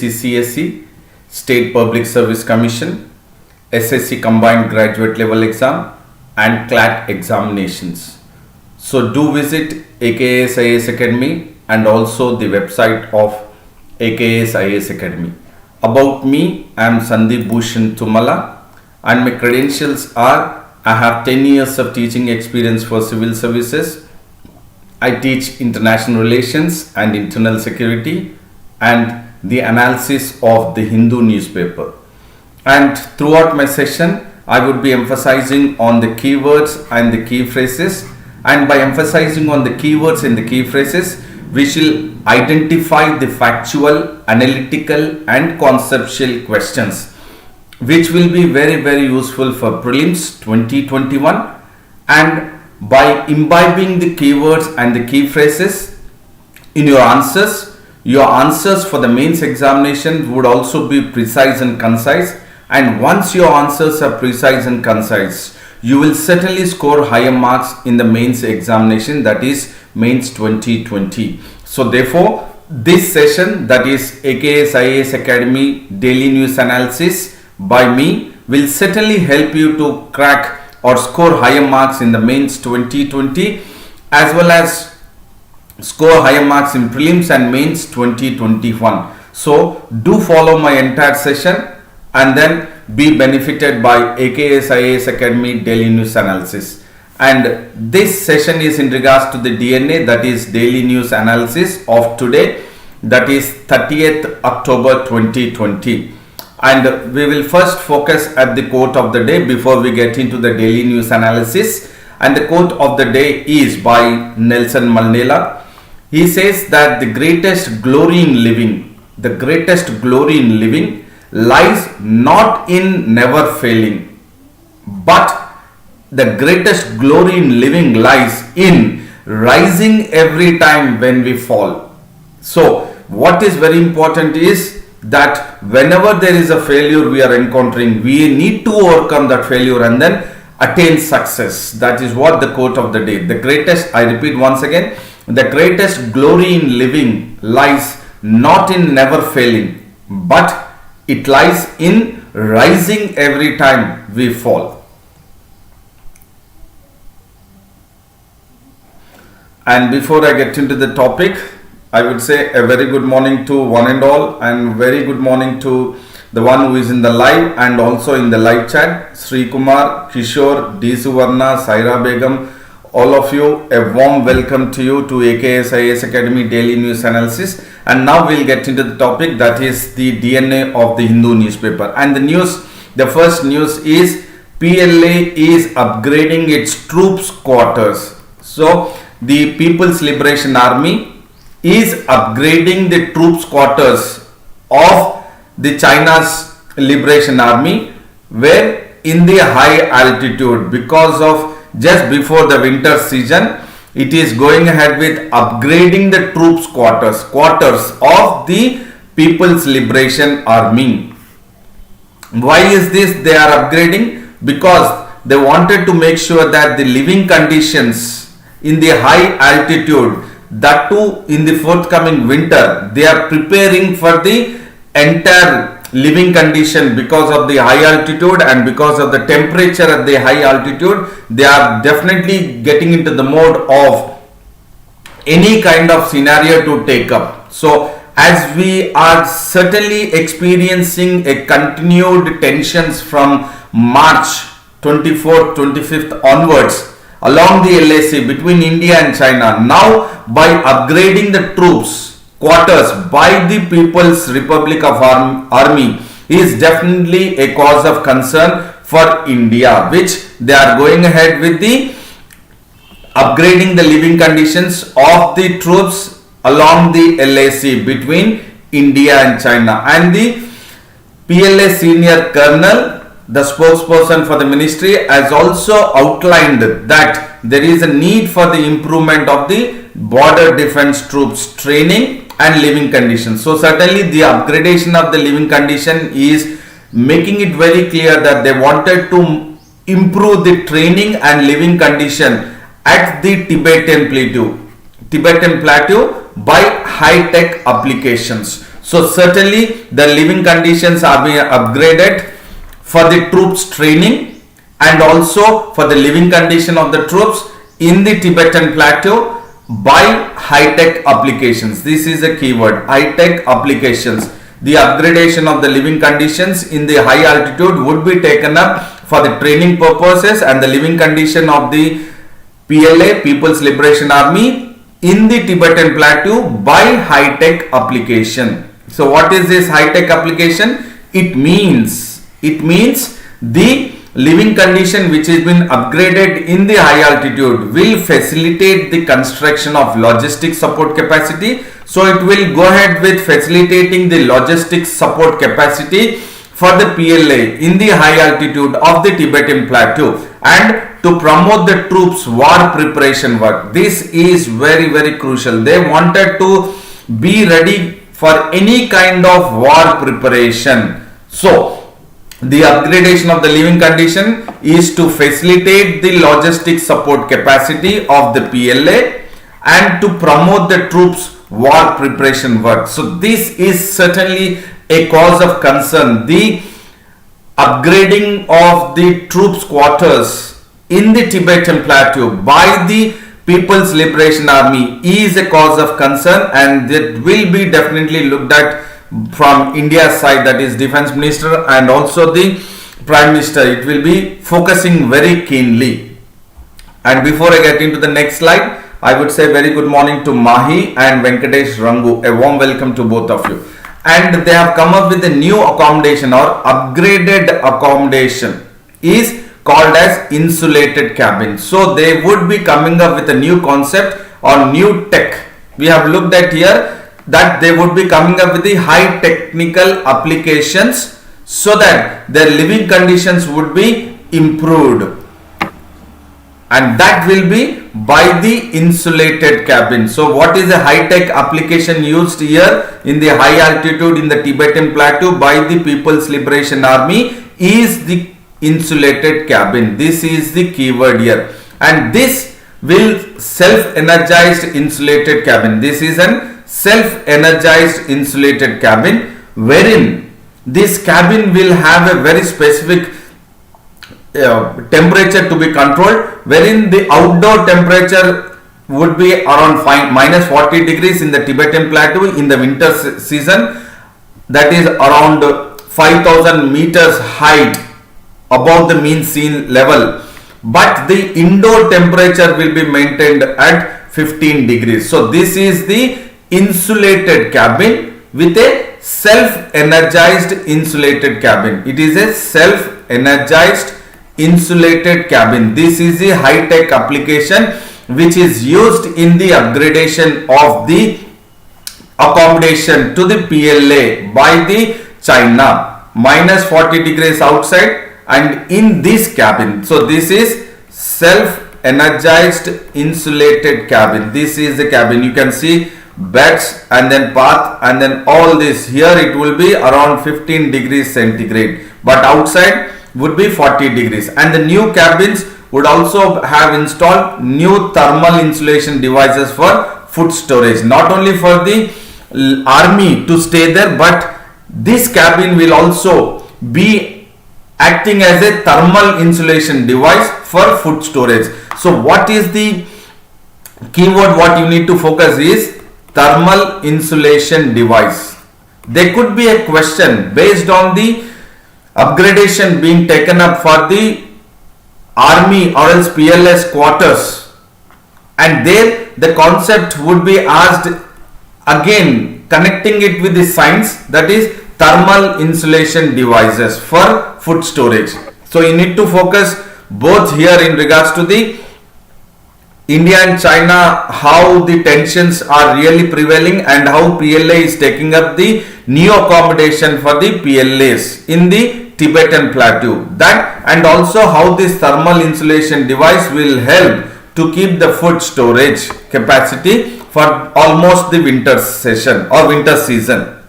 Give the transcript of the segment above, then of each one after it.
UPSC CSE, State Public Service Commission, SSC Combined Graduate Level Exam and CLAT examinations. So do visit AKS IAS Academy and also the website of AKS IAS Academy. About me, I am Sandeep Bhushan and my credentials are: I have 10 years of teaching experience for civil services. I teach international relations and internal security and the analysis of the Hindu newspaper. And throughout my session, I would be emphasizing on the keywords and the key phrases. And by emphasizing on the keywords and the key phrases, we shall identify the factual, analytical and conceptual questions which will be very useful for prelims 2021. And by imbibing the keywords and the key phrases in your answers for the mains examination would also be precise and concise. And once your answers are precise and concise, you will certainly score higher marks in the mains examination, that is mains 2020. So therefore, this session, that is AKS IAS Academy Daily News Analysis by me, will certainly help you to crack or score higher marks in the mains 2020 as well as score higher marks in prelims and mains 2021. So do follow my entire session and then be benefited by AKS IAS Academy Daily News Analysis. And this session is in regards to the DNA, that is Daily News Analysis of today, that is 30th October 2020. And we will first focus at the quote of the day before we get into the daily news analysis. And the quote of the day is by Nelson Mandela. He says that the greatest glory in living lies not in never failing, but the greatest glory in living lies in rising every time when we fall. So what is very important is that whenever there is a failure we are encountering, we need to overcome that failure and then attain success. That is what the quote of the day. The greatest, I repeat once again, the greatest glory in living lies not in never failing, but it lies in rising every time we fall. And before I get into the topic, I would say a very good morning to one and all, and very good morning to the one who is in the live and also in the live chat. Sri Kumar, Kishore, D. Suvarna, Saira Begum, all of you, a warm welcome to you to AKS IAS Academy Daily News Analysis. And now we'll get into the topic, that is the DNA of the Hindu newspaper. And the first news is PLA is upgrading its troops quarters. So the People's Liberation Army is upgrading the troops quarters of the China's Liberation Army, where in the high altitude, because of just before the winter season, it is going ahead with upgrading the troops quarters of the People's Liberation Army. Why is this they are upgrading? Because they wanted to make sure that the living conditions in the high altitude, that too in the forthcoming winter, they are preparing for the entire living condition because of the high altitude and because of the temperature at the high altitude. They are definitely getting into the mode of any kind of scenario to take up. So as we are certainly experiencing a continued tensions from March 24th, 25th onwards along the LAC between India and China. Now, by upgrading the troops quarters by the People's Republic of Army is definitely a cause of concern for India, which they are going ahead with the upgrading the living conditions of the troops along the LAC between India and China. And the PLA senior colonel, the spokesperson for the ministry, has also outlined that there is a need for the improvement of the border defense troops training and living conditions. So certainly the upgradation of the living condition is making it very clear that they wanted to improve the training and living condition at the Tibetan Plateau by high-tech applications. So certainly the living conditions are being upgraded for the troops training and also for the living condition of the troops in the Tibetan Plateau by high-tech applications. This is a keyword, high-tech applications. The upgradation of the living conditions in the high altitude would be taken up for the training purposes, and the living condition of the PLA, People's Liberation Army, in the Tibetan Plateau by high-tech application. So what is this high-tech application? It means the living condition which has been upgraded in the high altitude will facilitate the construction of logistic support capacity. So it will go ahead with facilitating the logistic support capacity for the PLA in the high altitude of the Tibetan Plateau and to promote the troops war preparation work. This is very, very crucial. They wanted to be ready for any kind of war preparation. So the upgradation of the living condition is to facilitate the logistic support capacity of the PLA and to promote the troops war preparation work. So this is certainly a cause of concern. The upgrading of the troops quarters in the Tibetan Plateau by the People's Liberation Army is a cause of concern, and that will be definitely looked at from India's side, that is Defense Minister and also the Prime Minister. It will be focusing very keenly. And before I get into the next slide, I would say very good morning to Mahi and Venkatesh Rangu. A warm welcome to both of you. And they have come up with a new accommodation or upgraded accommodation is called as insulated cabin. So they would be coming up with a new concept or new tech. We have looked at here that they would be coming up with the high technical applications so that their living conditions would be improved, and that will be by the insulated cabin. So what is a high tech application used here in the high altitude in the Tibetan Plateau by the People's Liberation Army is the insulated cabin. This is the keyword here, and this will self-energized insulated cabin. This is an self-energized insulated cabin wherein this cabin will have a very specific temperature to be controlled, wherein the outdoor temperature would be around minus 40 degrees in the Tibetan Plateau in the winter season, that is around 5,000 meters high above the mean sea level, but the indoor temperature will be maintained at 15 degrees. So this is the insulated cabin with a self-energized insulated cabin. It is a self-energized insulated cabin. This is a high-tech application which is used in the upgradation of the accommodation to the PLA by the China. Minus 40 degrees outside and in this cabin. So this is self-energized insulated cabin. This is the cabin. You can see beds and then path and then all this. Here it will be around 15 degrees centigrade, but outside would be 40 degrees. And the new cabins would also have installed new thermal insulation devices for food storage, not only for the army to stay there, but this cabin will also be acting as a thermal insulation device for food storage. So what is the keyword what you need to focus is thermal insulation device. There could be a question based on the upgradation being taken up for the army or else PLS quarters, and there the concept would be asked again, connecting it with the science, that is thermal insulation devices for food storage. So you need to focus both here in regards to the India and China, how the tensions are really prevailing and how PLA is taking up the new accommodation for the PLAs in the Tibetan Plateau. That and also how this thermal insulation device will help to keep the food storage capacity for almost the winter session or winter season.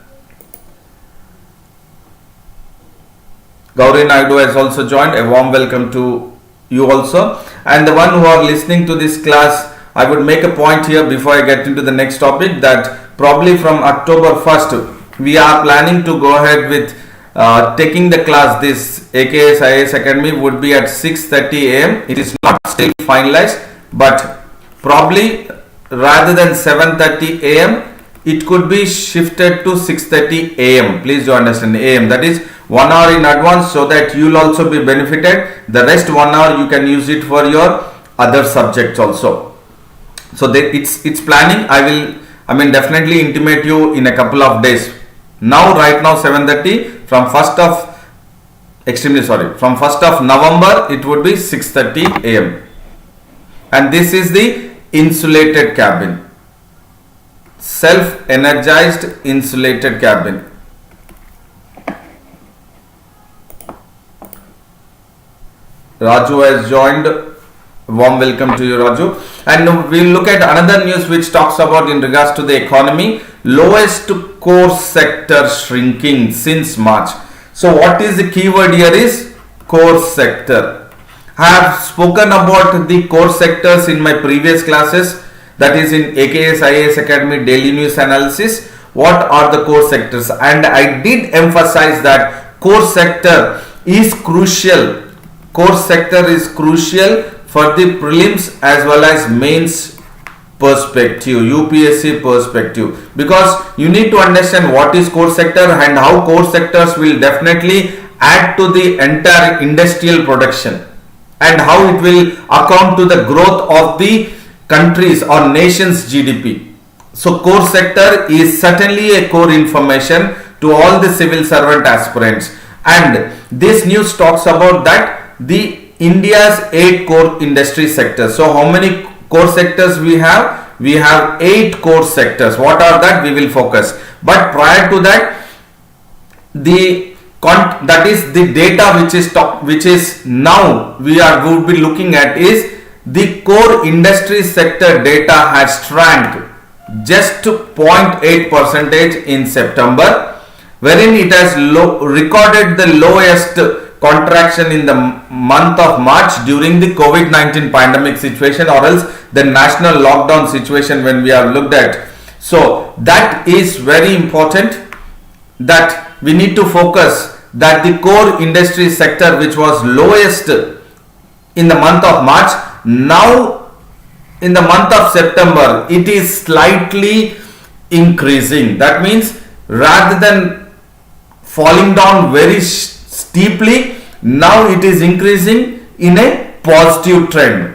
Gauri Naidu has also joined. A warm welcome to you also. And the one who are listening to this class, I would make a point here before I get into the next topic that probably from October 1st, we are planning to go ahead with taking the class. This AKS IAS Academy would be at 6:30 a.m. It is not still finalized, but probably rather than 7:30 a.m. it could be shifted to 6:30 a.m. Please do understand, a.m. that is 1 hour in advance, so that you will also be benefited. The rest 1 hour you can use it for your other subjects also. So it's planning. I will definitely intimate you in a couple of days. Now right now 7:30, from 1st of November it would be 6:30 a.m. and this is the insulated cabin, self-energized insulated cabin. Raju has joined. Warm welcome to you, Raju. And we'll look at another news which talks about in regards to the economy. Lowest core sector shrinking since March. So what is the keyword here is core sector. I have spoken about the core sectors in my previous classes, that is in AKS IAS Academy Daily News Analysis. What are the core sectors? And I did emphasize that core sector is crucial. Core sector is crucial for the prelims as well as mains perspective, UPSC perspective, because you need to understand what is core sector and how core sectors will definitely add to the entire industrial production and how it will account to the growth of the countries or nation's GDP. So core sector is certainly a core information to all the civil servant aspirants, and this news talks about that the India's 8 core industry sectors. So how many core sectors we have? We have 8 core sectors. What are that? We will focus. But prior to that, that is the data which is now we would be looking at is the core industry sector data has shrank just 0.8% in September, wherein it has recorded the lowest contraction in the month of March during the COVID-19 pandemic situation, or else the national lockdown situation when we have looked at. So that is very important, that we need to focus that the core industry sector which was lowest in the month of March, now in the month of September it is slightly increasing. That means rather than falling down very steeply, now it is increasing in a positive trend.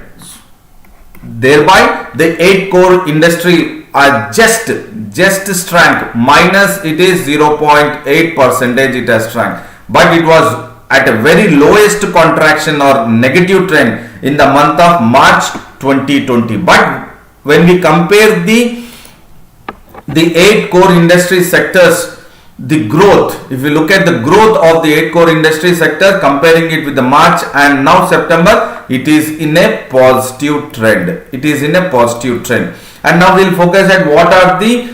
Thereby the 8 core industry are just shrank, minus it is 0.8% it has shrank, but it was at a very lowest contraction or negative trend in the month of March 2020. But when we compare the 8 core industry sectors, the growth, if you look at the growth of the 8 core industry sector, comparing it with the March and now September, it is in a positive trend. It is in a positive trend. And now we will focus at what are the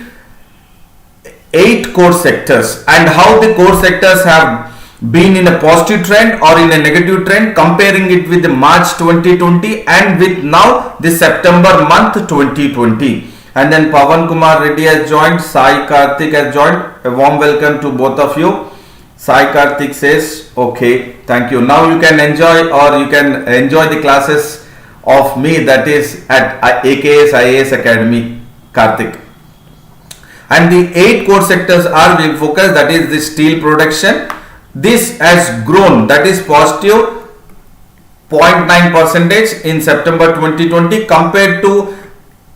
8 core sectors and how the core sectors have been in a positive trend or in a negative trend, comparing it with the March 2020 and with now the September month 2020. And then Pavan Kumar Reddy has joined, Sai Karthik has joined. A warm welcome to both of you. Sai Karthik says, okay, thank you. Now you can enjoy the classes of me, that is at AKS IAS Academy, Karthik. And the 8 core sectors are, we will focus, that is the steel production. This has grown, that is positive 0.9% in September 2020 compared to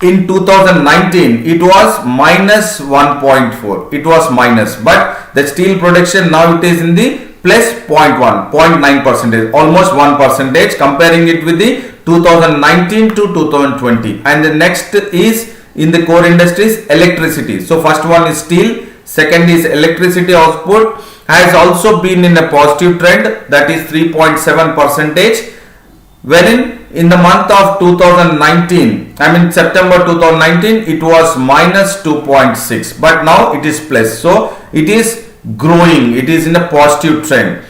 in 2019 it was minus 1.4, it was minus, but the steel production now it is in the plus 0.9%, almost 1%, comparing it with the 2019 to 2020. And the next is in the core industries, electricity. So first one is steel, second is electricity output has also been in a positive trend, that is 3.7%, wherein in the month of 2019, September 2019, it was minus 2.6, but now it is plus. So it is growing, it is in a positive trend.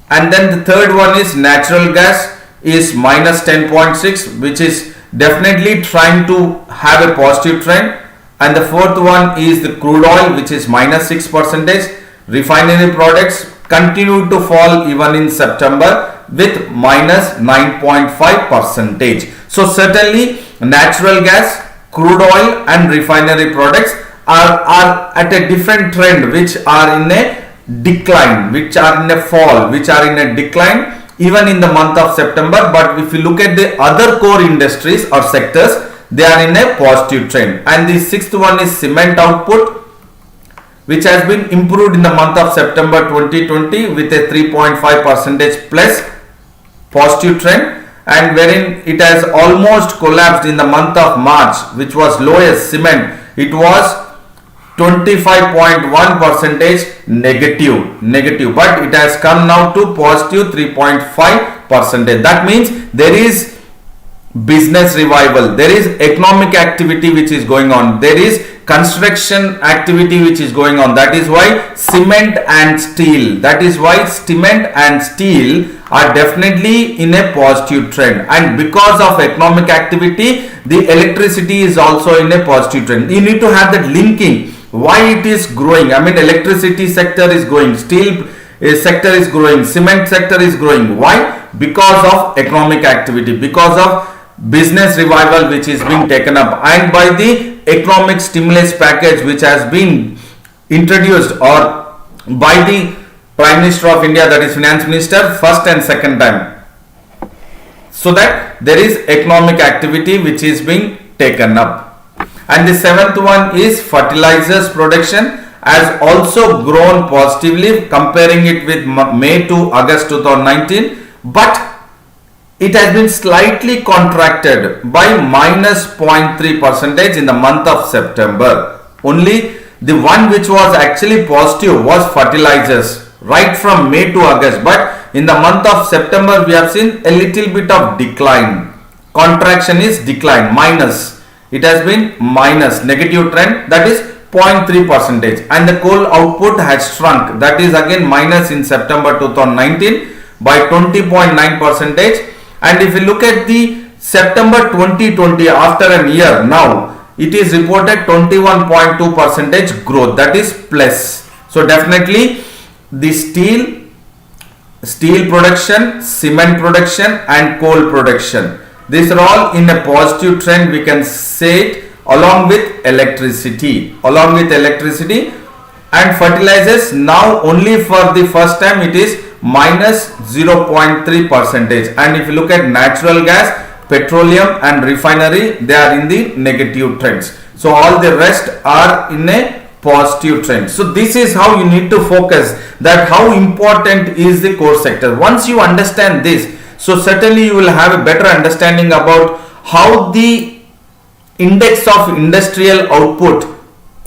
And then the third one is natural gas is minus 10.6, which is definitely trying to have a positive trend. and the fourth one is the crude oil, which is minus 6%. Refinery products continue to fall even in September with minus 9.5%. So certainly natural gas, crude oil and refinery products are at a different trend, which are in a decline, which are in a fall, which are in a decline even in the month of September. But if you look at the other core industries or sectors, they are in a positive trend. And the sixth one is cement output, which has been improved in the month of September 2020 with a 3.5% plus positive trend, and wherein it has almost collapsed in the month of March, which was lowest cement. It was 25.1% negative, but it has come now to positive 3.5%. That means there is business revival, there is economic activity which is going on, there is construction activity which is going on. That is why cement and steel are definitely in a positive trend, and because of economic activity, the electricity is also in a positive trend. You need to have that linking, why it is growing. I mean, electricity sector is growing, steel sector is growing, cement sector is growing. Why? Because of economic activity, because of business revival which is being taken up, and by the economic stimulus package which has been introduced or by the Prime Minister of India, that is Finance Minister, first and second time, so that there is economic activity which is being taken up. And the seventh one is fertilizers production has also grown positively, comparing it with May to August 2019, but it has been slightly contracted by minus 0.3% in the month of September. Only the one which was actually positive was fertilizers right from May to August, but in the month of September we have seen a little bit of decline. Contraction is decline, minus. It has been minus, negative trend, that is 0.3%, and the coal output has shrunk, that is again minus in September 2019 by 20.9%. And if you look at the September 2020, after a year now, it is reported 21.2% growth, that is plus. So definitely the steel production, cement production and coal production, these are all in a positive trend, we can say it, along with electricity, and fertilizers now only for the first time it is minus 0.3%. And if you look at natural gas, petroleum and refinery, they are in the negative trends. So all the rest are in a positive trend. So this is how you need to focus, that how important is the core sector. Once you understand this, so certainly you will have a better understanding about how the index of industrial output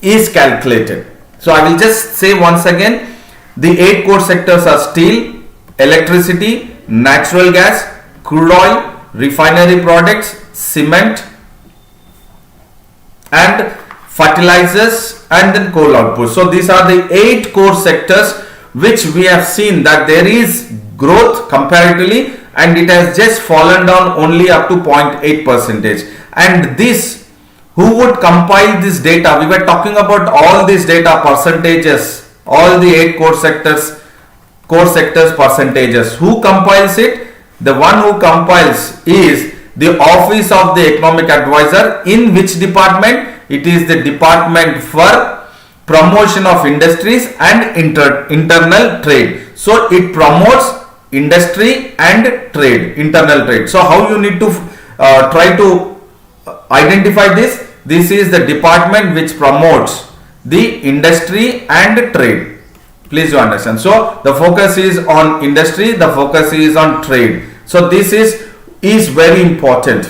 is calculated. So I will just say once again, the 8 core sectors are steel, electricity, natural gas, crude oil, refinery products, cement and fertilizers, and then coal output. So these are the 8 core sectors which we have seen that there is growth comparatively, and it has just fallen down only up to 0.8%. And this, who would compile this data? We were talking about all these data percentages, all the 8 core sectors percentages. Who compiles it? The one who compiles is the Office of the Economic Advisor. In which department? It is the Department for Promotion of Industries and Internal Trade. So it promotes industry and trade, internal trade. So how you need to try to identify this? This is the department which promotes the industry and trade. Please you understand. So the focus is on industry, the focus is on trade. So this is very important.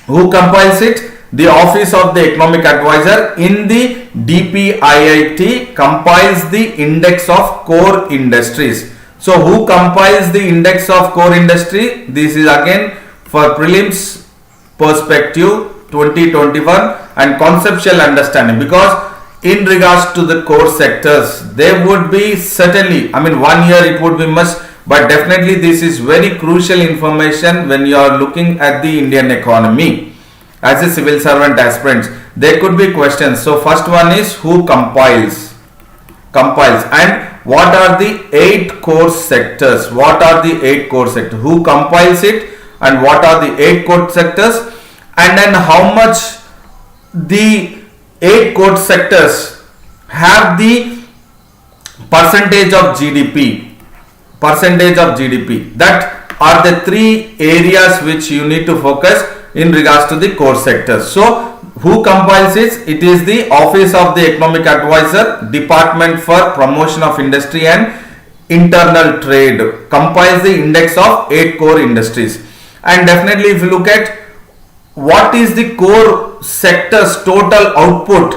Who compiles it? The Office of the Economic Advisor in the DPIIT compiles the index of core industries. So who compiles the index of core industry? This is again for prelims perspective 2021 and conceptual understanding, because in regards to the core sectors, there would be certainly, I mean 1 year it would be much, but definitely this is very crucial information when you are looking at the Indian economy. as a civil servant aspirants, there could be questions. So first one is who compiles and what are the 8 core sectors? What are the 8 core sectors? Who compiles it and what are the 8 core sectors? And then how much the 8 core sectors have the percentage of GDP? That are the 3 areas which you need to focus in regards to the core sectors. So who compiles it? It is the Office of the Economic Advisor, Department for Promotion of Industry and Internal Trade, compiles the index of 8 core industries. And definitely if you look at what is the core sector's total output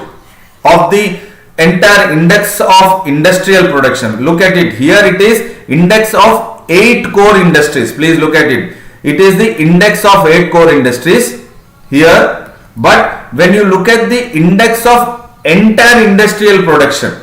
of the entire index of industrial production, look at it. Here it is index of 8 core industries. Please look at it. It is the index of 8 core industries here. But when you look at the index of entire industrial production,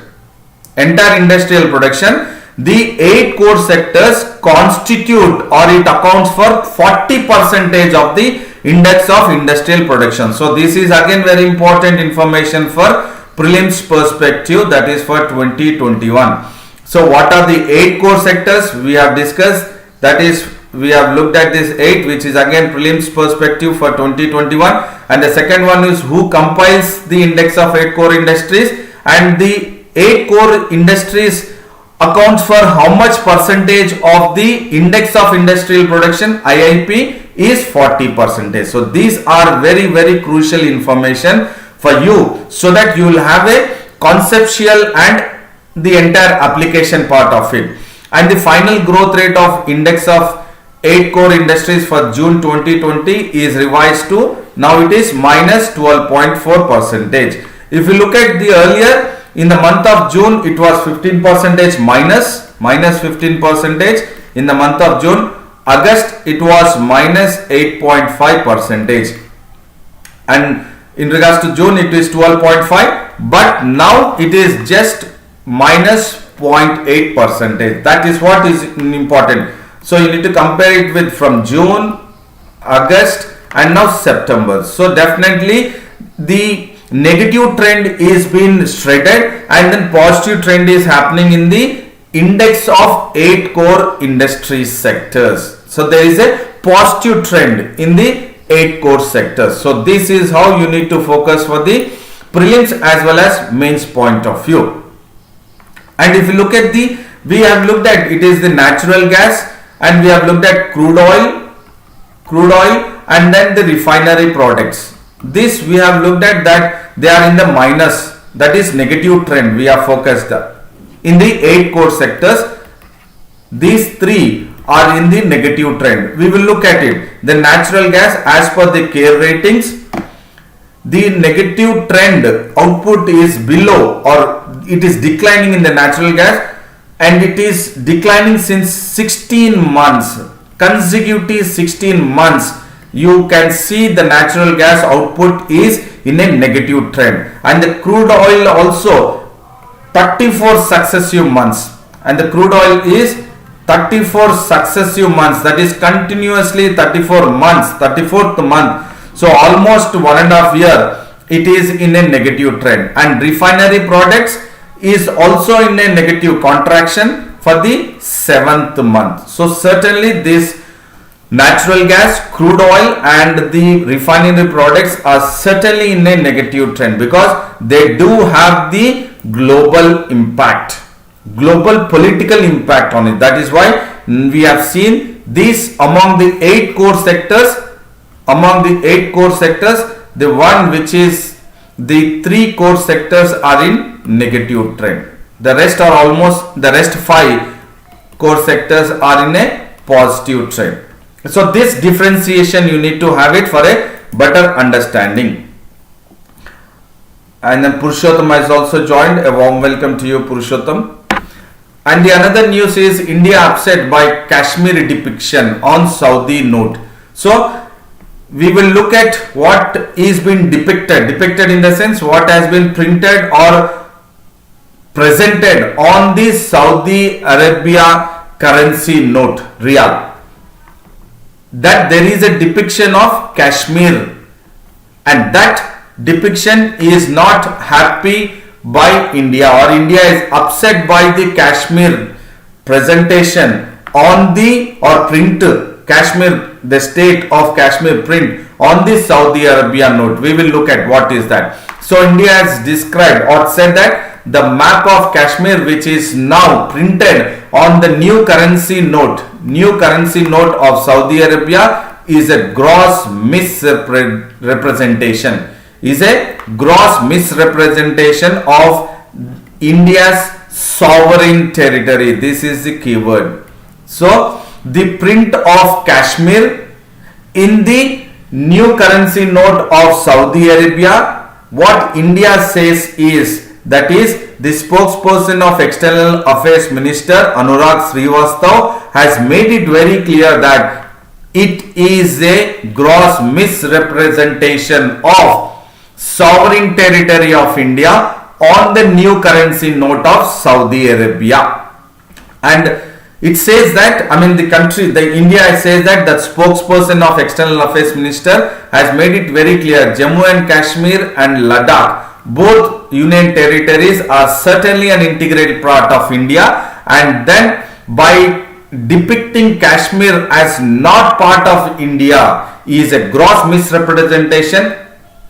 the 8 core sectors constitute or it accounts for 40% of the index of industrial production. So this is again very important information for prelims perspective, that is for 2021. So what are the 8 core sectors we have discussed? That is, we have looked at this 8, which is again prelims perspective for 2021. And the second one is who compiles the index of 8 core industries, and the 8 core industries accounts for how much percentage of the index of industrial production, IIP, is 40%. So these are very, very crucial information for you, so that you will have a conceptual and the entire application part of it. And the final growth rate of index of 8 core industries for June 2020 is revised to, now it is minus 12.4%. If you look at the earlier, in the month of June it was 15% minus 15%. In the month of June, August it was minus 8.5%. And in regards to June it is 12.5, but now it is just minus 0.8%. That is what is important. So you need to compare it with from June, August and now September. So definitely the negative trend is being shredded and then positive trend is happening in the index of 8 core industry sectors. So there is a positive trend in the 8 core sectors. So this is how you need to focus for the prelims as well as mains point of view. And if you look at we have looked at, it is the natural gas, and we have looked at crude oil and then the refinery products. This we have looked at that they are in the minus, that is negative trend. We are focused in the 8 core sectors. These 3 are in the negative trend. We will look at it. The natural gas, as per the CARE ratings, the negative trend output is below, or it is declining in the natural gas, and it is declining since 16 months, consecutive 16 months. You can see the natural gas output is in a negative trend, and the crude oil also 34 successive months, and the crude oil is 34 successive months, that is continuously 34 months, 34th month. So almost 1.5 years it is in a negative trend, and refinery products is also in a negative contraction for the 7th month. So certainly this natural gas, crude oil and the refinery products are certainly in a negative trend, because they do have the global impact, global political impact on it. That is why we have seen this among the 8 core sectors. Among the 8 core sectors, the one which is the 3 core sectors are in negative trend. The rest are almost, the rest 5 core sectors are in a positive trend. So this differentiation you need to have it for a better understanding. And then Purushottam has also joined. A warm welcome to you, Purushottam. And the another news is India upset by Kashmir depiction on Saudi note. So we will look at what is being depicted in the sense what has been printed or presented on the Saudi Arabia currency note, Riyal. That there is a depiction of Kashmir and that depiction is not happy by India, or India is upset by the Kashmir presentation on the, or print Kashmir, the state of Kashmir print on the Saudi Arabia note. We will look at what is that. So India has described or said that the map of Kashmir, which is now printed on the new currency note of Saudi Arabia, is a gross misrepresentation. Is a gross misrepresentation of India's sovereign territory. This is the keyword. So the print of Kashmir in the new currency note of Saudi Arabia, what India says is, that is, the spokesperson of External Affairs Minister Anurag Srivastava has made it very clear that it is a gross misrepresentation of sovereign territory of India on the new currency note of Saudi Arabia. And it says that, India says that the spokesperson of External Affairs Minister has made it very clear, Jammu and Kashmir and Ladakh, both union territories, are certainly an integral part of India, and then by depicting Kashmir as not part of India is a gross misrepresentation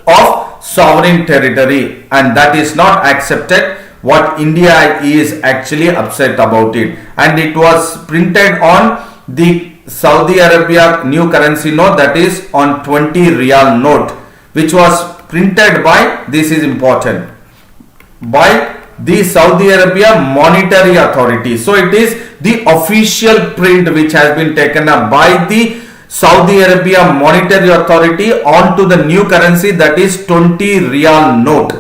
of sovereign territory, and that is not accepted. What India is actually upset about it, and it was printed on the Saudi Arabia new currency note, that is on 20 Riyal note, which was printed by, this is important, by the Saudi Arabia Monetary Authority. So it is the official print which has been taken up by the Saudi Arabia Monetary Authority onto the new currency, that is 20 Riyal note,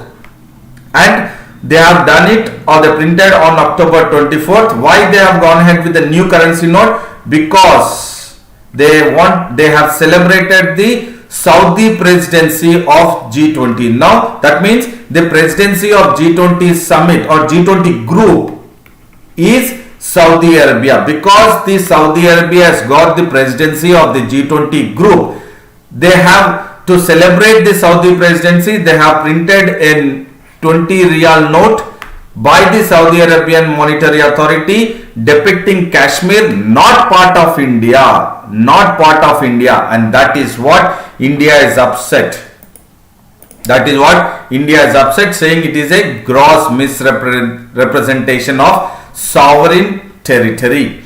and they have done it, or they printed on October 24th. Why they have gone ahead with the new currency note? Because they have celebrated the Saudi presidency of G20. Now that means the presidency of G20 summit or G20 group is Saudi Arabia. Because the Saudi Arabia has got the presidency of the G20 group, they have to celebrate the Saudi presidency. They have printed a 20 Riyal note by the Saudi Arabian Monetary Authority depicting Kashmir not part of India, and that is what India is upset. Saying it is a gross misrepresentation of sovereign territory.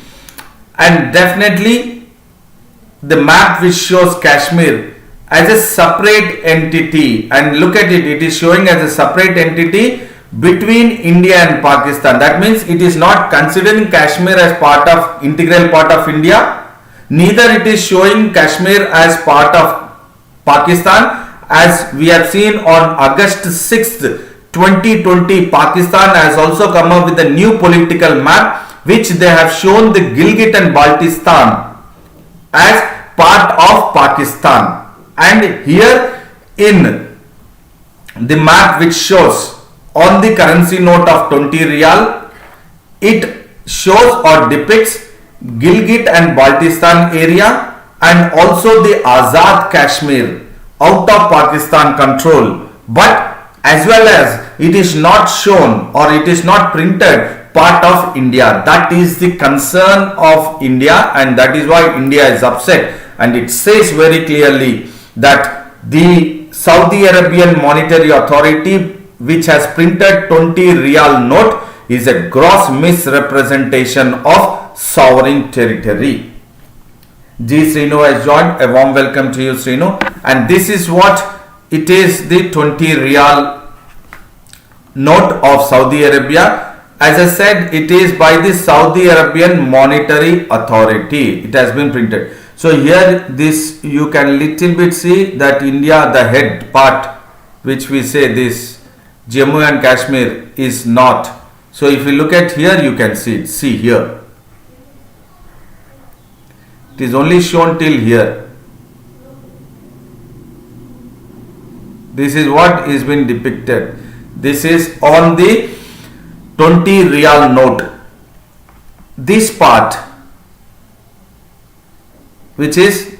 And definitely the map which shows Kashmir as a separate entity, and look at it, it is showing as a separate entity between India and Pakistan. That means it is not considering Kashmir as integral part of India, neither it is showing Kashmir as part of Pakistan. As we have seen on August 6th 2020, Pakistan has also come up with a new political map which they have shown the Gilgit and Baltistan as part of Pakistan. And here in the map which shows on the currency note of 20 Riyal, it shows or depicts Gilgit and Baltistan area and also the Azad Kashmir out of Pakistan control, but as well as it is not shown or it is not printed part of India. That is the concern of India, and that is why India is upset. And it says very clearly that the Saudi Arabian Monetary Authority, which has printed 20 Riyal note, is a gross misrepresentation of sovereign territory. G. Srinu has joined. A warm welcome to you, Srinu. And this is what it is, the 20 Riyal note of Saudi Arabia. As I said, it is by the Saudi Arabian Monetary Authority. It has been printed. So here this you can little bit see that India, the head part, which we say this Jammu and Kashmir is not. So if you look at here, you can see it. See here. It is only shown till here. This is what is been depicted. This is on the 20 Riyal note. This part, which is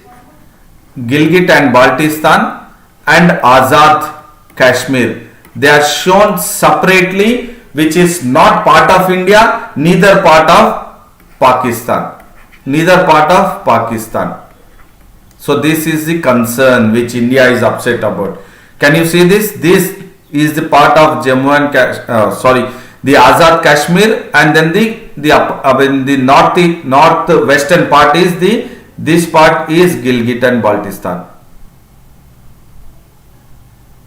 Gilgit and Baltistan, and Azad Kashmir. They are shown separately, which is not part of India, neither part of Pakistan. Neither part of Pakistan. So this is the concern which India is upset about. Can you see this? This is the part of Jammu and the Azad Kashmir, and then the northwestern part is this part is Gilgit and Baltistan.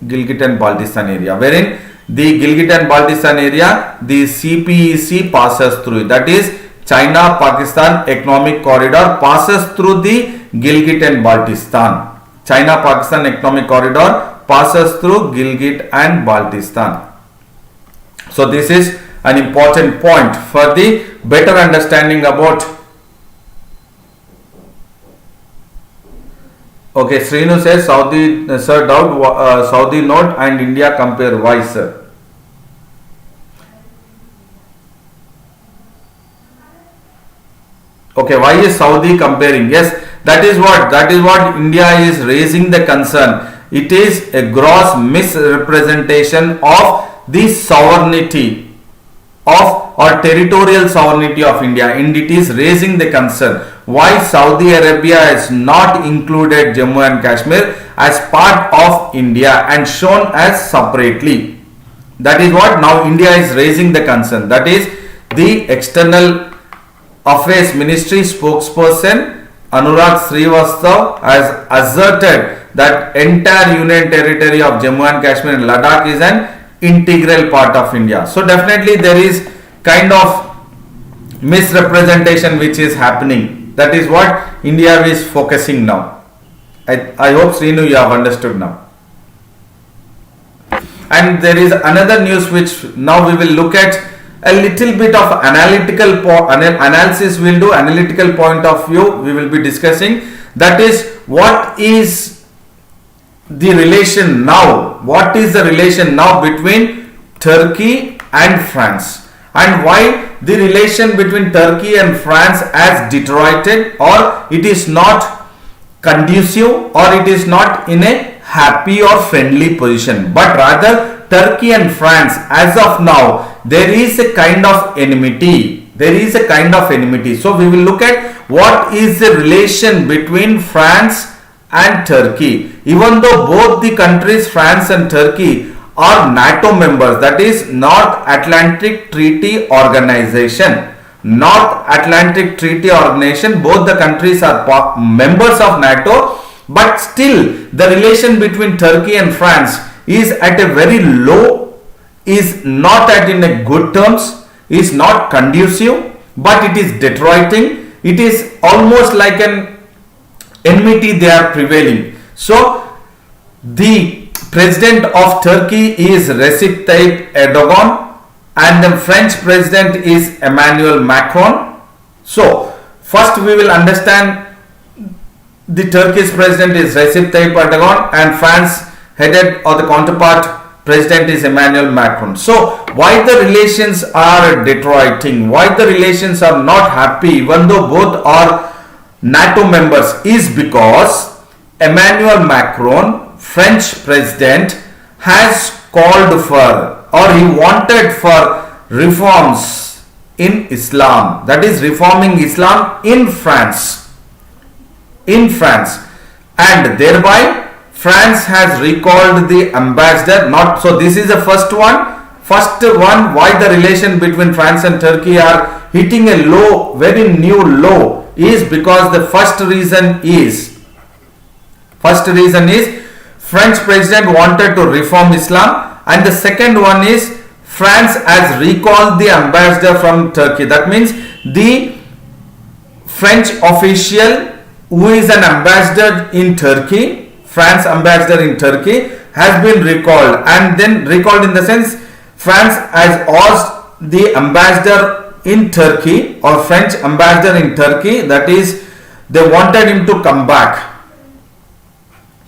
Gilgit and Baltistan area, wherein the Gilgit and Baltistan area, the CPEC passes through. That is China-Pakistan Economic Corridor passes through the Gilgit and Baltistan. China-Pakistan Economic Corridor passes through Gilgit and Baltistan. So this is an important point for the better understanding about. Okay, Srinu says Saudi, sir, doubt Saudi note and India compare. Why, sir? Okay, why is Saudi comparing? Yes, that is what India is raising the concern. It is a gross misrepresentation of the sovereignty of or territorial sovereignty of India, and it is raising the concern why Saudi Arabia has not included Jammu and Kashmir as part of India and shown as separately. That is what now India is raising the concern. That is the External Affairs Ministry spokesperson Anurag Srivastava has asserted that entire union territory of Jammu and Kashmir and Ladakh is an integral part of India. So definitely there is kind of misrepresentation which is happening. That is what India is focusing now. I hope Srinu you have understood now. And there is another news which now we will look at a little bit of analytical analysis. We'll do analytical point of view. We will be discussing, that is what is the relation now. What is the relation now between Turkey and France, and why the relation between Turkey and France has deteriorated, or it is not conducive, or it is not in a happy or friendly position, but rather Turkey and France as of now there is a kind of enmity. So we will look at what is the relation between France and Turkey. Even though both the countries, France and Turkey, are NATO members, that is North Atlantic Treaty Organization. Both the countries are members of NATO, but still the relation between Turkey and France is at a very low, is not at in a good terms, is not conducive, but it is deteriorating. It is almost like an enmity they are prevailing. So the president of Turkey is Recep Tayyip Erdogan and the French president is Emmanuel Macron. So first we will understand the Turkish president is Recep Tayyip Erdogan and France headed or the counterpart president is Emmanuel Macron. So why the relations are deteriorating, why the relations are not happy even though both are NATO members, is because Emmanuel Macron, French president, has called for, or he wanted for, reforms in Islam, that is reforming Islam in France, and thereby France has recalled the ambassador. Not so, this is the first one why the relation between France and Turkey are hitting a low, very new low, is because the first reason is French president wanted to reform Islam, and the second one is France has recalled the ambassador from Turkey. That means the French official who is an ambassador in Turkey, France ambassador in Turkey, has been recalled, and then recalled in the sense France has asked the ambassador in Turkey or French ambassador in Turkey, that is they wanted him to come back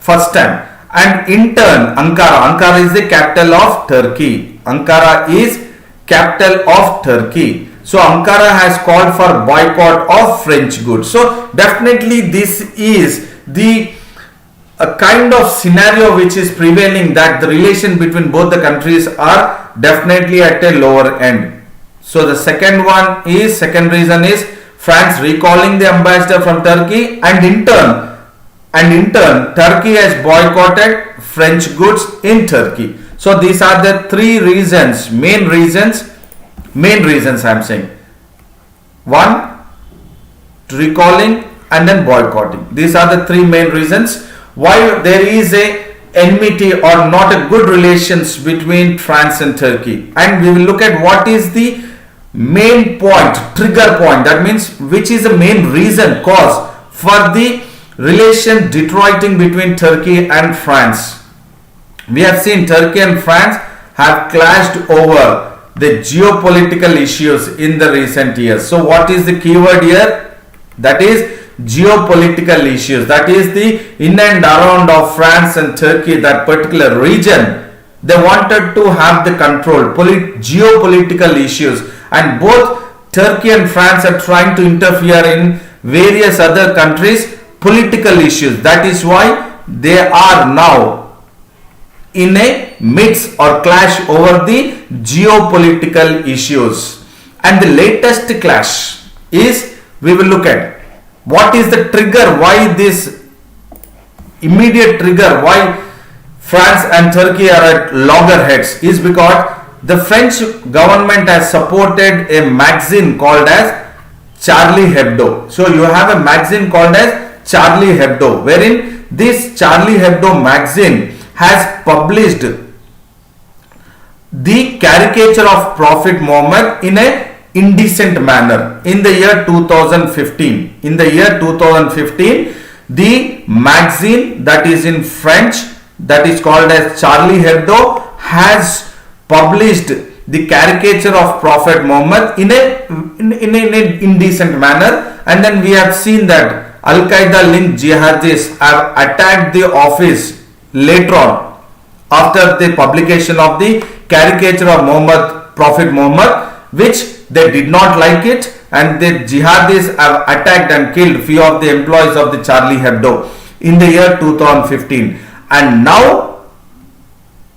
first time, and in turn Ankara is the capital of Turkey. So Ankara has called for boycott of French goods. So definitely this is the a kind of scenario which is prevailing, that the relation between both the countries are definitely at a lower end. So the second reason is France recalling the ambassador from Turkey, and in turn Turkey has boycotted French goods in Turkey. So these are the three reasons, main reasons I am saying. One, recalling and then boycotting. These are the three main reasons why there is a enmity or not a good relations between France and Turkey. And we will look at what is the main point, trigger point, that means which is the main reason, cause for the relation deteriorating between Turkey and France. We have seen Turkey and France have clashed over the geopolitical issues in the recent years. So what is the keyword here? That is geopolitical issues. That is the in and around of France and Turkey, that particular region. They wanted to have the control, geopolitical issues, and both Turkey and France are trying to interfere in various other countries' political issues. That is why they are now in a mix or clash over the geopolitical issues. And the latest clash is, we will look at what is the trigger, why this immediate trigger, why France and Turkey are at loggerheads, is because the French government has supported a magazine called as Charlie Hebdo. So you have a magazine called as Charlie Hebdo, wherein this Charlie Hebdo magazine has published the caricature of Prophet Muhammad in a indecent manner in the year 2015. In the year 2015, the magazine that is in French, that is called as Charlie Hebdo, has published the caricature of Prophet Muhammad in an indecent manner. And then we have seen that Al-Qaeda linked jihadists have attacked the office later on after the publication of the caricature of Prophet Muhammad, which they did not like it, and the jihadists have attacked and killed few of the employees of the Charlie Hebdo in the year 2015. And now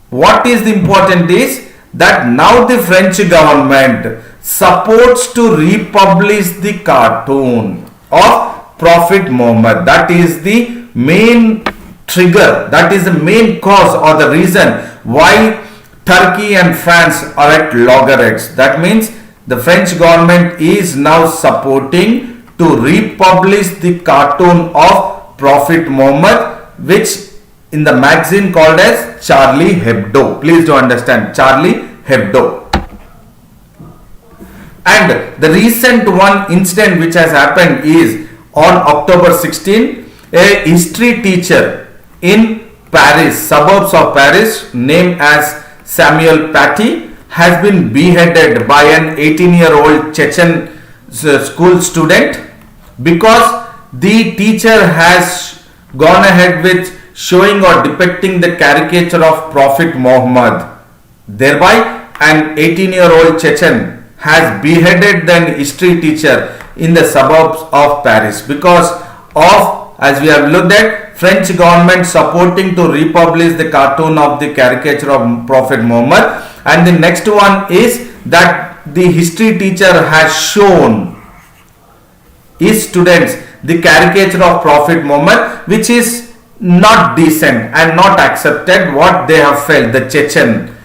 what is important is that now the French government supports to republish the cartoon of Prophet Muhammad. That is the main trigger, that is the main cause or the reason why Turkey and France are at loggerheads. That means the French government is now supporting to republish the cartoon of Prophet Muhammad, which in the magazine called as Charlie Hebdo. Please do understand, Charlie Hebdo. And the recent one incident which has happened is on October 16, a history teacher in Paris, suburbs of Paris, named as Samuel Paty, has been beheaded by an 18-year-old Chechen school student because the teacher has gone ahead with showing or depicting the caricature of Prophet Muhammad. Thereby, an 18-year-old Chechen has beheaded the history teacher in the suburbs of Paris because of, as we have looked at, French government supporting to republish the cartoon of the caricature of Prophet Muhammad. And the next one is that the history teacher has shown his students the caricature of Prophet Muhammad, which is not decent and not accepted, what they have felt, the Chechen,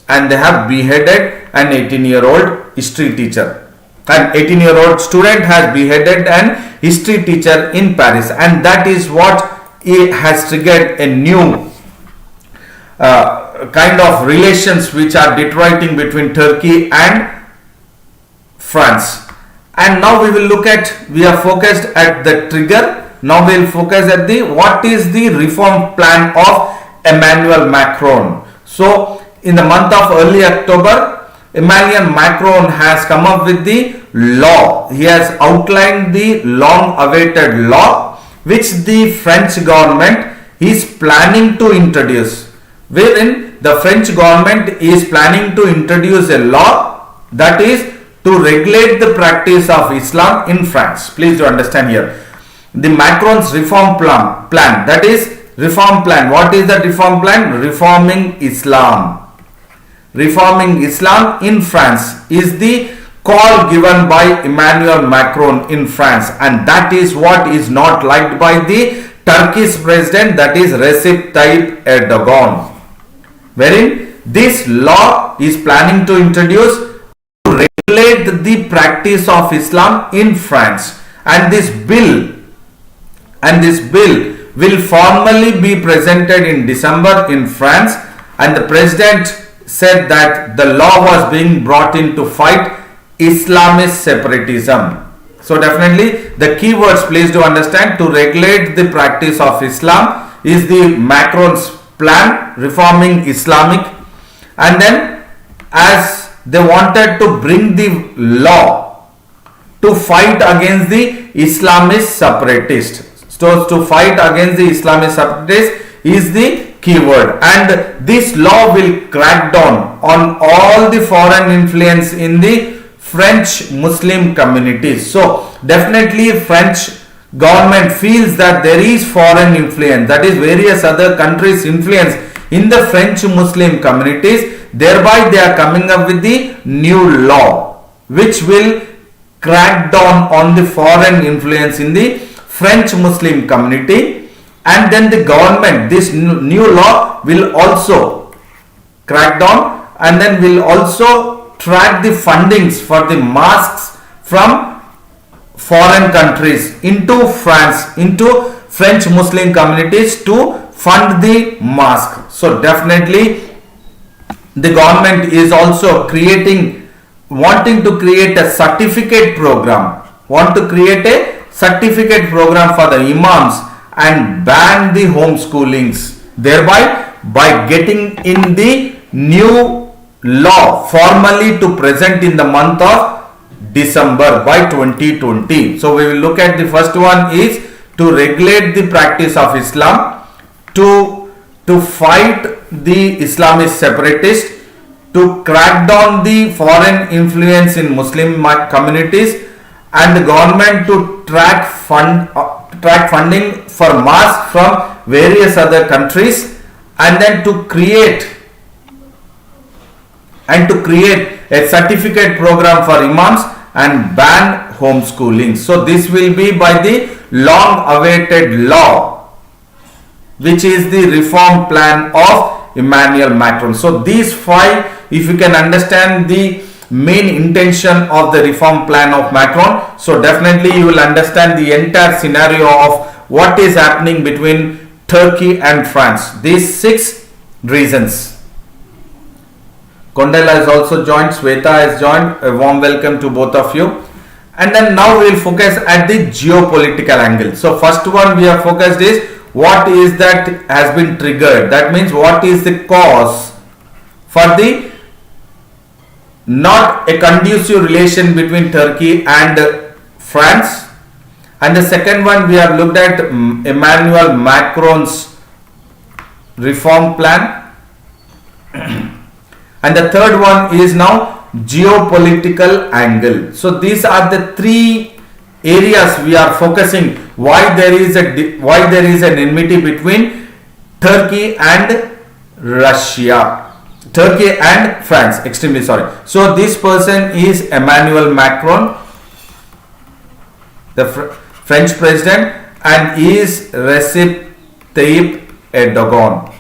and they have beheaded an 18-year-old history teacher. An 18-year-old student has beheaded an history teacher in Paris, and that is what has triggered a new kind of relations which are deteriorating between Turkey and France. And now we will look at, we are focused at the trigger. Now we will focus at the what is the reform plan of Emmanuel Macron. So in the month of early October, Emmanuel Macron has come up with the law. He has outlined the long awaited law which the French government is planning to introduce, wherein the French government is planning to introduce a law that is to regulate the practice of Islam in France. Please do understand here. The Macron's reform plan, that is reform plan. What is that reform plan? Reforming Islam. Reforming Islam in France is the call given by Emmanuel Macron in France, and that is what is not liked by the Turkish president, that is Recep Tayyip Erdogan, wherein this law is planning to introduce to regulate the practice of Islam in France, and this bill will formally be presented in December in France, and the president said that the law was being brought in to fight Islamist separatism. So definitely the keywords please do understand: to regulate the practice of Islam is the Macron's plan, reforming Islamic, and then as they wanted to bring the law to fight against the Islamist separatists. So to fight against the Islamist separatists is the keyword, and this law will crack down on all the foreign influence in the French Muslim communities. So definitely French government feels that there is foreign influence, that is various other countries' influence in the French Muslim communities. Thereby they are coming up with the new law which will crack down on the foreign influence in the French Muslim community, and then the government, this new law will also crack down and then will also track the fundings for the mosques from foreign countries into France, into French Muslim communities to fund the mosque. So definitely the government is also wanting to create a certificate program, for the imams and ban the homeschoolings, thereby by getting in the new law formally to present in the month of December by 2020. So we will look at the first one is to regulate the practice of Islam, to fight the Islamist separatists, to crack down the foreign influence in Muslim communities, and the government to track funding for mosques from various other countries, and then to create a certificate program for imams and ban homeschooling. So this will be by the long awaited law, which is the reform plan of Emmanuel Macron. So these five, if you can understand the main intention of the reform plan of Macron, so definitely you will understand the entire scenario of what is happening between Turkey and France. These 6 reasons. Kondela has also joined, Sweta has joined, a warm welcome to both of you. And then now we will focus at the geopolitical angle. So first one we have focused is what is that has been triggered, that means what is the cause for the not a conducive relation between Turkey and France. And the second one we have looked at Emmanuel Macron's reform plan. And the third one is now geopolitical angle. So these are the 3 areas we are focusing why there is an enmity between Turkey and Turkey and France, extremely sorry. So this person is Emmanuel Macron, the French president, and is Recep Tayyip Erdogan.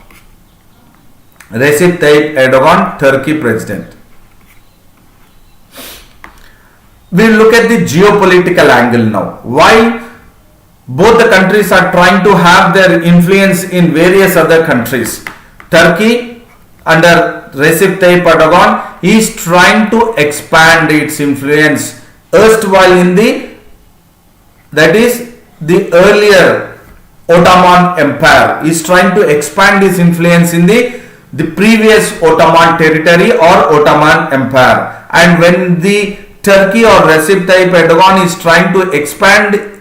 Recep Tayyip Erdogan, Turkey president. We will look at the geopolitical angle now. Why both the countries are trying to have their influence in various other countries. Turkey under Recep Tayyip Erdogan is trying to expand its influence erstwhile in the earlier Ottoman Empire, is trying to expand its influence in the previous Ottoman territory or Ottoman Empire. And when the Turkey or Recep Tayyip Erdogan is trying to expand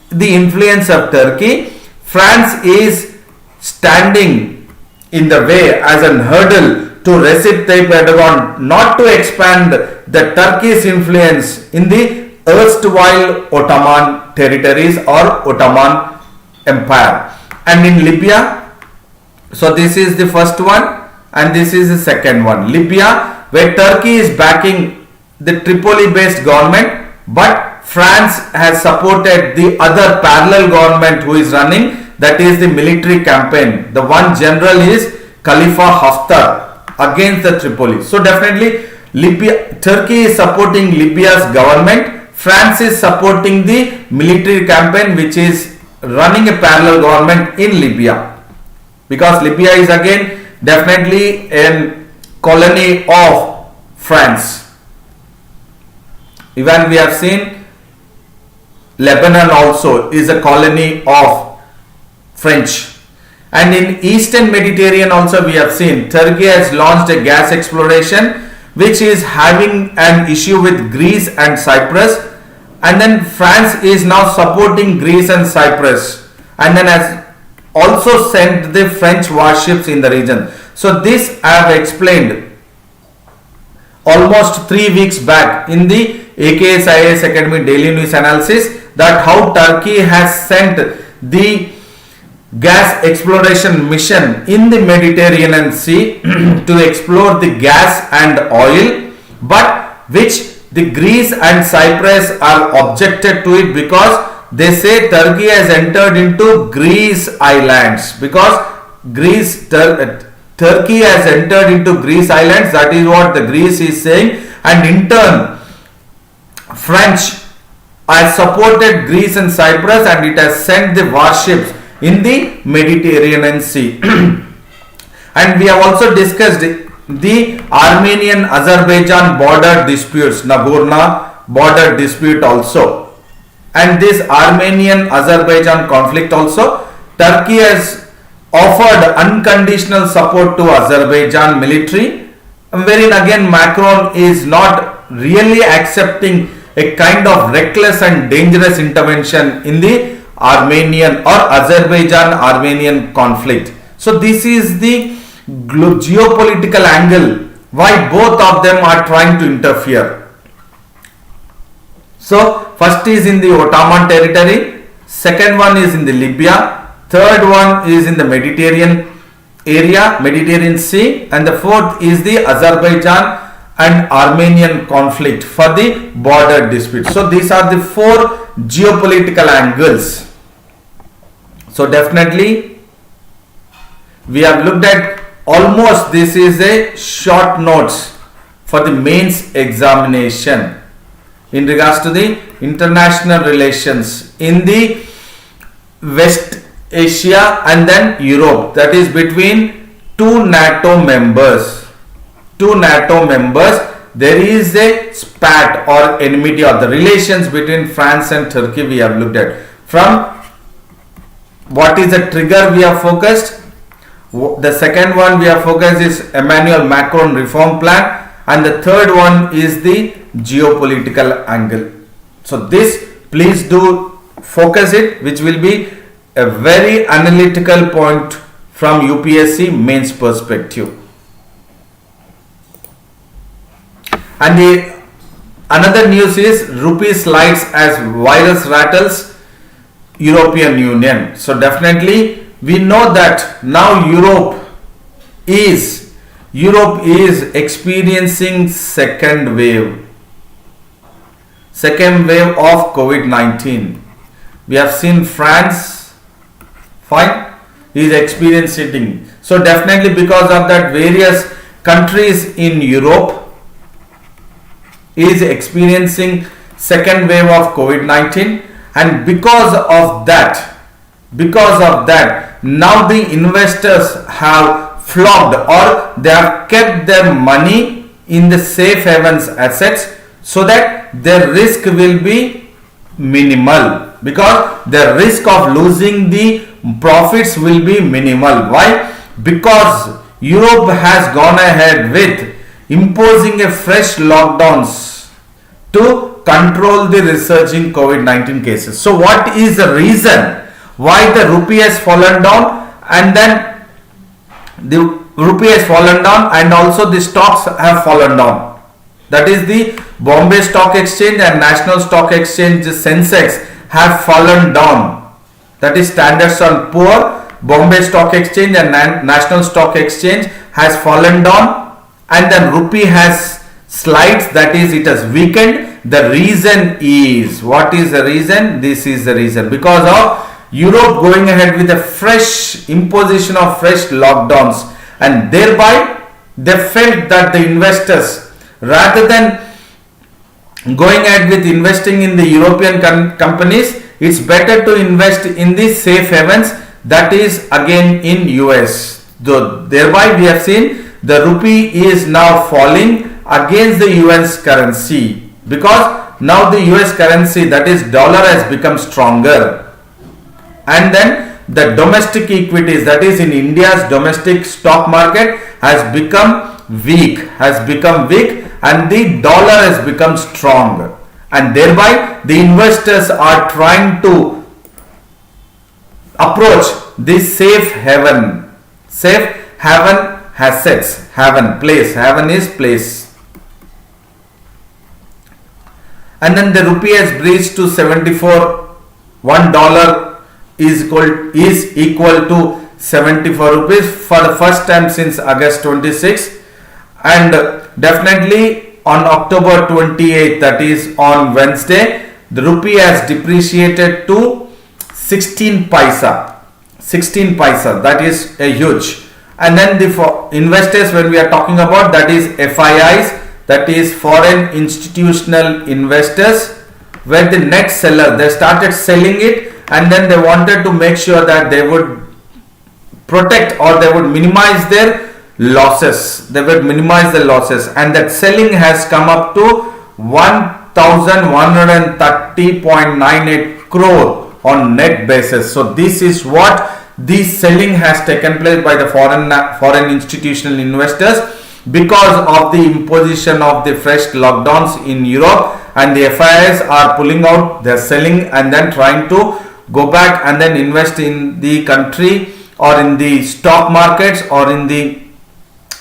the influence of Turkey, France is standing in the way as a hurdle to Recep Tayyip Erdogan not to expand the Turkish influence in the erstwhile Ottoman territories or Ottoman Empire. And in Libya, so this is the first one and this is the second one. Libya, where Turkey is backing the Tripoli based government, but France has supported the other parallel government who is running, that is the military campaign. The one general is Khalifa Haftar against the Tripoli. So definitely Turkey is supporting Libya's government, France is supporting the military campaign which is running a parallel government in Libya, because Libya is again definitely a colony of France. Even we have seen Lebanon also is a colony of French. And in Eastern Mediterranean also we have seen Turkey has launched a gas exploration which is having an issue with Greece and Cyprus, and then France is now supporting Greece and Cyprus, and then has also sent the French warships in the region. So this I have explained almost 3 weeks back in the AKS IAS Academy Daily News Analysis, that how Turkey has sent the gas exploration mission in the Mediterranean Sea to explore the gas and oil, but which the Greece and Cyprus are objected to it, because they say Turkey has entered into Greece islands, because Turkey has entered into Greece islands, that is what the Greece is saying, and in turn French has supported Greece and Cyprus and it has sent the warships in the Mediterranean Sea. And we have also discussed the Armenian-Azerbaijan border disputes, Nagorno border dispute also, and this Armenian-Azerbaijan conflict also, Turkey has offered unconditional support to Azerbaijan military, wherein again Macron is not really accepting a kind of reckless and dangerous intervention in the Armenian or Azerbaijan-Armenian conflict. So this is the geopolitical angle why both of them are trying to interfere. So first is in the Ottoman territory, second one is in the Libya, third one is in the Mediterranean area, Mediterranean Sea, and the fourth is the Azerbaijan and Armenian conflict for the border dispute. So these are the four geopolitical angles. So definitely we have looked at almost, this is a short notes for the mains examination in regards to the international relations in the West Asia and then Europe, that is between two NATO members. There is a spat or enmity, or the relations between France and Turkey we have looked at. From what is the trigger we have focused, the second one we have focused is Emmanuel Macron reform plan, and the third one is the geopolitical angle. So this please do focus it, which will be a very analytical point from UPSC mains perspective. And the another news is rupee slides as virus rattles European Union. So definitely we know that now Europe is experiencing second wave of COVID-19. We have seen France is experiencing. So definitely because of that, various countries in Europe is experiencing second wave of COVID-19, and because of that now the investors have flocked, or they have kept their money in the safe havens assets, so that their risk will be minimal, because the risk of losing the profits will be minimal. Why? Because Europe has gone ahead with imposing a fresh lockdowns to control the resurging COVID-19 cases. So what is the reason why the rupee has fallen down, and then the rupee has fallen down and also the stocks have fallen down? That is the Bombay Stock Exchange and National Stock Exchange Sensex have fallen down. That is Standard & Poor Bombay Stock Exchange and National Stock Exchange has fallen down, and then rupee has slides, that is it has weakened. The reason is, what is the reason? This is the reason, because of Europe going ahead with a fresh imposition of fresh lockdowns, and thereby they felt that the investors, rather than going ahead with investing in the European companies, it's better to invest in the safe havens, that is again in US. So thereby we have seen the rupee is now falling against the US currency, because now the US currency, that is dollar, has become stronger, and then the domestic equities, that is in India's domestic stock market, has become weak, and the dollar has become strong, and thereby the investors are trying to approach this safe haven assets. Haven is place. And then the rupee has breached to 74. $1 is equal to 74 rupees for the first time since August 26, and definitely on October 28th, that is on Wednesday, the rupee has depreciated to 16 paisa. That is a huge. And then the investors, when we are talking about, that is FIIs, that is foreign institutional investors, where the net seller, they started selling it, and then they wanted to make sure that they would protect or they would minimize their losses. And that selling has come up to 1130.98 crore on net basis. So this is what the selling has taken place by the foreign institutional investors, because of the imposition of the fresh lockdowns in Europe, and the FIIs are pulling out, they are selling and then trying to go back and then invest in the country or in the stock markets or in the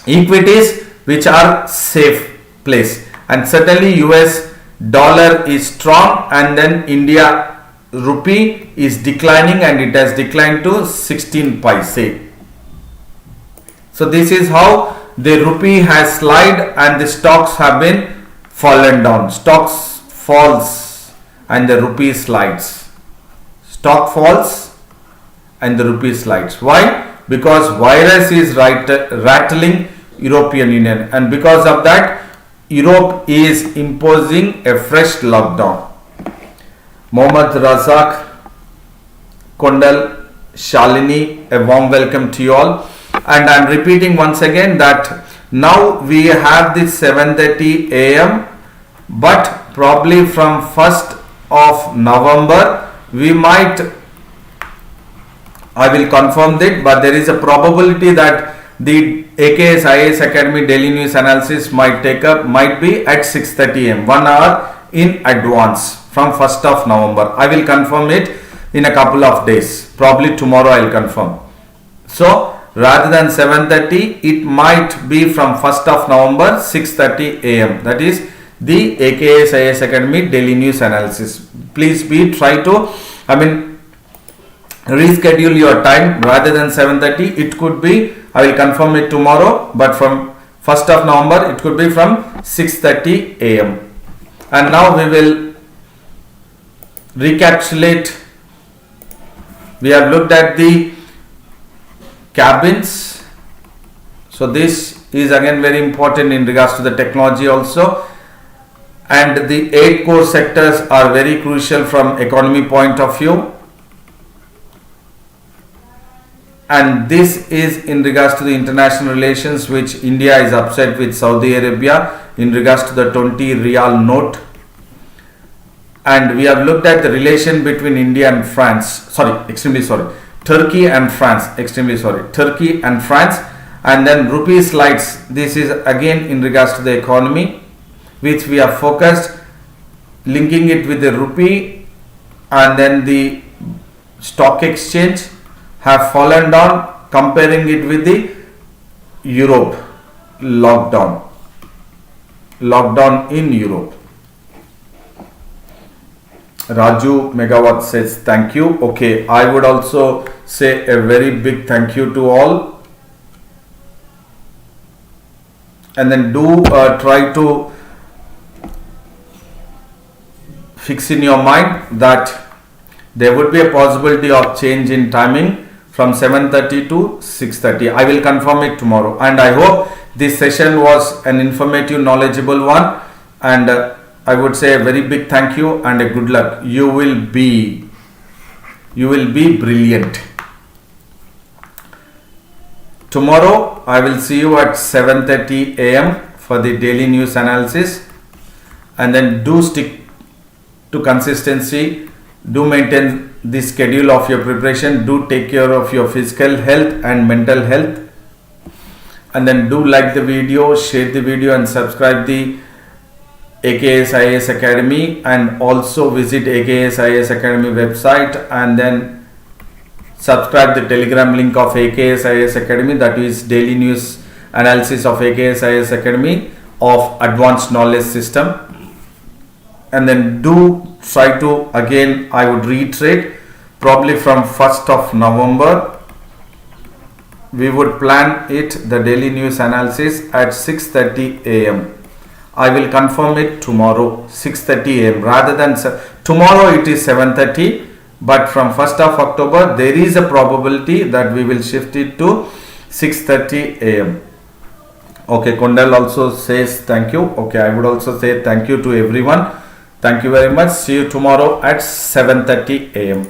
equities which are safe place. And certainly US dollar is strong, and then India rupee is declining, and it has declined to 16 paise. So this is how the rupee has slid and the stocks have been fallen down. Stocks falls and the rupee slides. Stock falls and the rupee slides. Why? Because virus is rattling European Union, and because of that Europe is imposing a fresh lockdown. Mohammad Razak, Kondal, Shalini, a warm welcome to you all. And I am repeating once again that now we have this 7:30 a.m. but probably from 1st of November we might, I will confirm that, but there is a probability that the AKS IAS Academy daily news analysis might be at 6:30 a.m. 1 hour in advance from 1st of November. I will confirm it in a couple of days. Probably tomorrow I will confirm. So rather than 7:30, it might be from 1st of November 6:30 a.m. That is the AKS IAS Academy daily news analysis. Please try to reschedule your time. Rather than 7:30, it could be, I will confirm it tomorrow, but from 1st of November it could be from 6:30 a.m. And now we will recapitulate. We have looked at the cabins. So this is again very important in regards to the technology also, and the 8 core sectors are very crucial from economy point of view, and this is in regards to the international relations, which India is upset with Saudi Arabia in regards to the 20 Riyal note. And we have looked at the relation between Turkey and France, and then rupee slides. This is again in regards to the economy, which we have focused, linking it with the rupee, and then the stock exchange have fallen down, comparing it with the Europe lockdown in Europe. Raju Megawatt says thank you. Okay, I would also say a very big thank you to all. And then do try to fix in your mind that there would be a possibility of change in timing from 7:30 to 6:30. I will confirm it tomorrow, and I hope this session was an informative, knowledgeable one, and I would say a very big thank you and a good luck. You will be brilliant. Tomorrow I will see you at 7:30 a.m. for the daily news analysis, and then do stick to consistency, do maintain the schedule of your preparation, do take care of your physical health and mental health, and then do like the video, share the video, and subscribe the AKS IAS Academy, and also visit AKS IAS Academy website, and then subscribe the Telegram link of AKS IAS Academy, that is daily news analysis of AKS IAS Academy of advanced knowledge system. And then do try to, again I would reiterate, probably from 1st of November we would plan it, the daily news analysis at 6:30 a.m. I will confirm it tomorrow 6:30 a.m. rather than tomorrow it is 7:30, but from 1st of October there is a probability that we will shift it to 6:30 a.m. Okay, Kondal also says thank you. Okay, I would also say thank you to everyone. Thank you very much. See you tomorrow at 7:30 a.m.